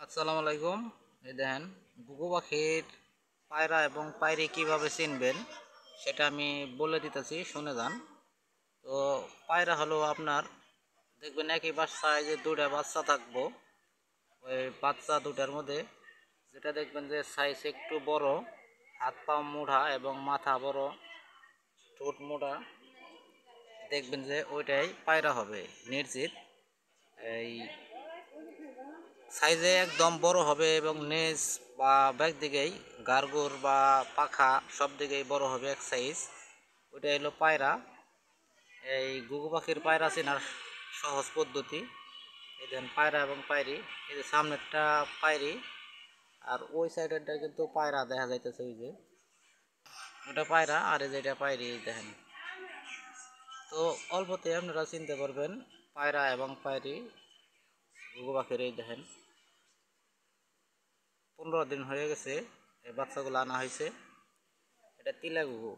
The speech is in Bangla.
আসসালামু আলাইকুম। এই দেখেন ঘুঘু পাখির পায়রা এবং পায়রি কিভাবে চিনবেন সেটা আমি বলে দিতেছি, শুনে যান। তো পায়রা হলো আপনার দেখবেন একই বাসায় যে দুটা বাচ্চা থাকবো, ওই বাচ্চা দুটার মধ্যে যেটা দেখবেন যে সাইজ একটু বড়, হাত পা মোটা এবং মাথা বড়, ঠোঁট মোটা, দেখবেন যে ওইটাই পায়রা হবে নিশ্চিত। এই সাইজে একদম বড় হবে এবং নেজ বা ব্যাক দিকেই গার্গর বা পাখা সব দিকেই বড় হবে এক সাইজ, ওইটা হলো পায়রা। এই ঘুঘু পাখির পায়রা চেনার সহজ পদ্ধতি, এই দেন পায়রা এবং পায়রি, এই যে সামনেরটা পায়রি আর ওই সাইডেরটা কিন্তু পায়রা দেখা যাইতেছে, ওই যে ওটা পায়রা আর এই যেটা পায়রি দেখেন। তো অল্পতে আপনারা চিনতে পারবেন পায়রা এবং পায়রি। ঘুঘু পাখির এই দেখেন 15 দিন হয়ে গেছে এই বাচ্চাগুলো আনা হয়েছে, এটা তিলা ঘুঘু।